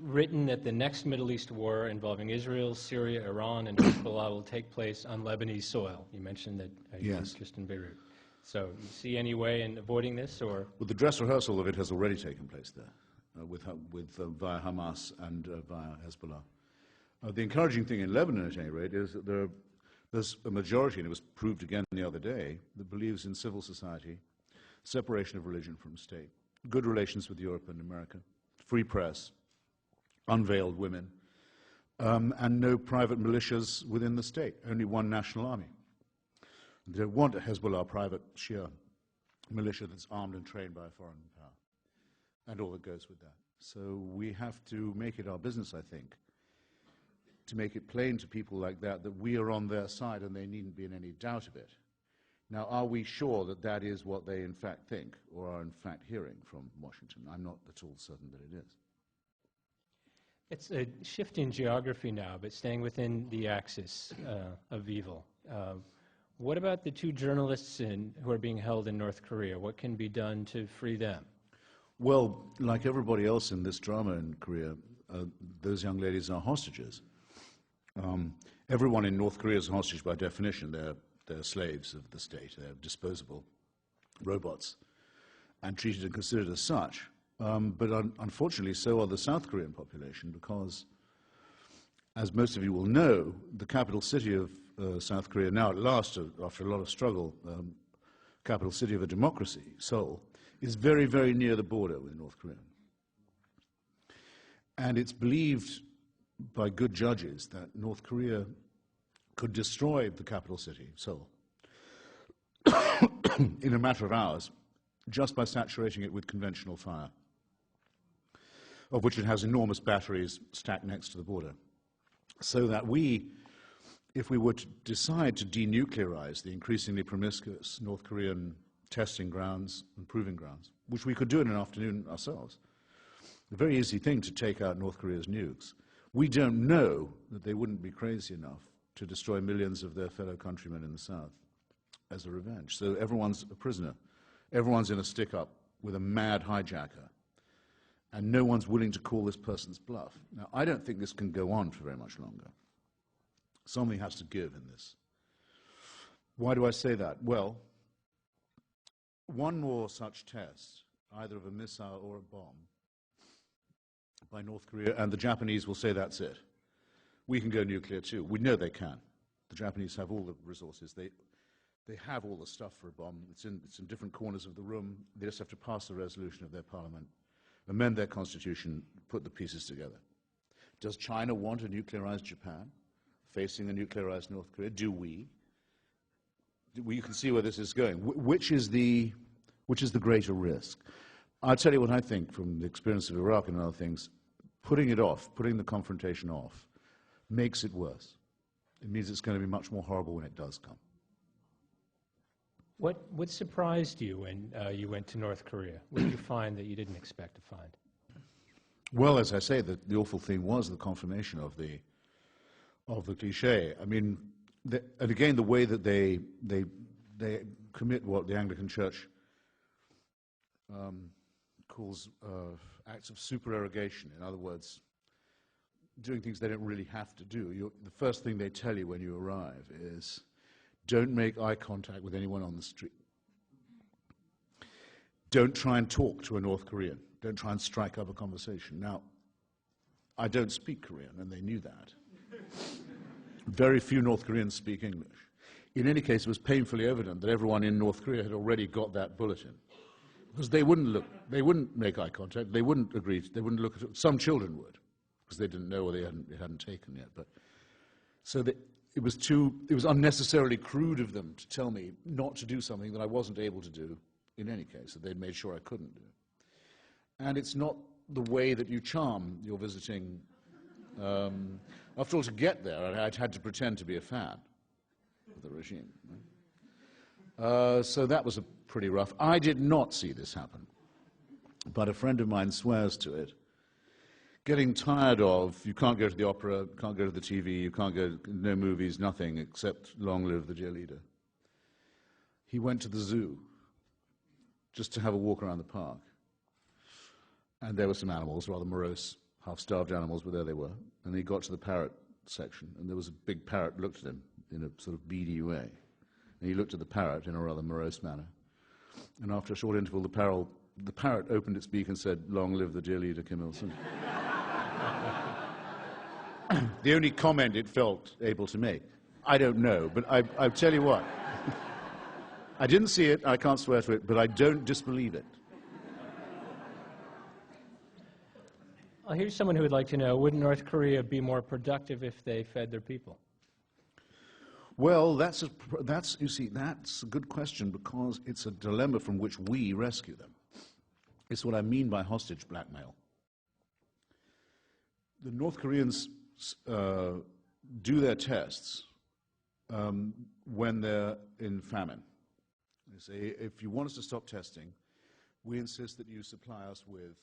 written that the next Middle East war involving Israel, Syria, Iran, and Hezbollah will take place on Lebanese soil. You mentioned that you have interest in Beirut. So you see any way in avoiding this, or? Well, the dress rehearsal of it has already taken place there, via Hamas and via Hezbollah. The encouraging thing in Lebanon, at any rate, is that there's a majority, and it was proved again the other day, that believes in civil society, separation of religion from state, good relations with Europe and America, free press, unveiled women, and no private militias within the state, only one national army. They don't want a Hezbollah private Shia militia that's armed and trained by a foreign power, and all that goes with that. So we have to make it our business, I think, to make it plain to people like that that we are on their side and they needn't be in any doubt of it. Now, are we sure that that is what they in fact think or are in fact hearing from Washington? I'm not at all certain that it is. It's a shift in geography now, but staying within the axis of evil. What about the two journalists who are being held in North Korea? What can be done to free them? Well, like everybody else in this drama in Korea, those young ladies are hostages. Everyone in North Korea is a hostage by definition. They're slaves of the state. They're disposable robots and treated and considered as such. But unfortunately, so are the South Korean population because, as most of you will know, the capital city of South Korea, now at last, after a lot of struggle, capital city of a democracy, Seoul, is very, very near the border with North Korea. And it's believed by good judges that North Korea could destroy the capital city, Seoul, in a matter of hours, just by saturating it with conventional fire, of which it has enormous batteries stacked next to the border. So that if we were to decide to denuclearize the increasingly promiscuous North Korean testing grounds and proving grounds, which we could do in an afternoon ourselves, a very easy thing to take out North Korea's nukes, we don't know that they wouldn't be crazy enough to destroy millions of their fellow countrymen in the South as a revenge. So everyone's a prisoner. Everyone's in a stick-up with a mad hijacker, and no one's willing to call this person's bluff. Now, I don't think this can go on for very much longer. Something has to give in this. Why do I say that? Well, one more such test, either of a missile or a bomb, by North Korea, and the Japanese will say that's it. We can go nuclear too. We know they can. The Japanese have all the resources. They have all the stuff for a bomb. It's in different corners of the room. They just have to pass the resolution of their parliament, amend their constitution, put the pieces together. Does China want a nuclearized Japan facing a nuclearized North Korea? Do we? You can see where this is going. Which is the greater risk? I'll tell you what I think from the experience of Iraq and other things. Putting it off, putting the confrontation off, makes it worse. It means it's going to be much more horrible when it does come. What surprised you when you went to North Korea? What did you find that you didn't expect to find? Well, as I say, the awful thing was the confirmation of the cliché. I mean, and again, the way that they commit what the Anglican Church calls acts of supererogation. In other words, doing things they don't really have to do. The first thing they tell you when you arrive is, don't make eye contact with anyone on the street. Don't try and talk to a North Korean. Don't try and strike up a conversation. Now, I don't speak Korean, and they knew that. Very few North Koreans speak English. In any case, it was painfully evident that everyone in North Korea had already got that bulletin. Because they wouldn't make eye contact, they wouldn't agree, they wouldn't look at it. Some children would, because they didn't know or they hadn't taken yet. But so it was unnecessarily crude of them to tell me not to do something that I wasn't able to do in any case, that they'd made sure I couldn't do. And it's not the way that you charm your visiting. After all, to get there, I'd had to pretend to be a fan of the regime. So that was pretty rough. I did not see this happen, but a friend of mine swears to it. Getting tired of, you can't go to the opera, can't go to the TV, you can't go, no movies, nothing except long live the dear leader. He went to the zoo just to have a walk around the park. And there were some animals, rather morose half-starved animals, but there they were. And he got to the parrot section, and there was a big parrot looked at him in a sort of beady way. And he looked at the parrot in a rather morose manner. And after a short interval, the parrot opened its beak and said, "Long live the dear leader, Kim Il-sung." The only comment it felt able to make. I don't know, but I tell you what. I didn't see it, I can't swear to it, but I don't disbelieve it. Here's someone who would like to know, would North Korea be more productive if they fed their people? Well, that's a good question, because it's a dilemma from which we rescue them. It's what I mean by hostage blackmail. The North Koreans do their tests when they're in famine. They say, if you want us to stop testing, we insist that you supply us with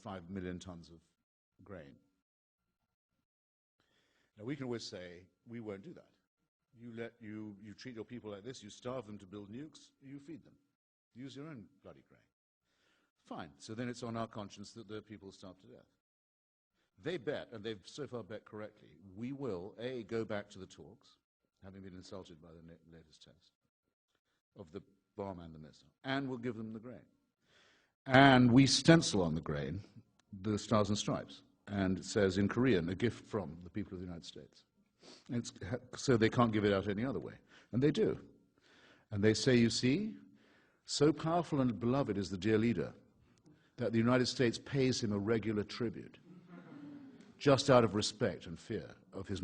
5 million tons of grain. Now, we can always say, we won't do that. You treat your people like this, you starve them to build nukes, you feed them. Use your own bloody grain. Fine, so then it's on our conscience that the people starve to death. They bet, and they've so far bet correctly, we will, A, go back to the talks, having been insulted by the latest test of the bomb and the missile, and we'll give them the grain. And we stencil on the grain the Stars and Stripes, and it says in Korean, "A gift from the people of the United States." And so they can't give it out any other way. And they do. And they say, you see, so powerful and beloved is the dear leader that the United States pays him a regular tribute, just out of respect and fear of his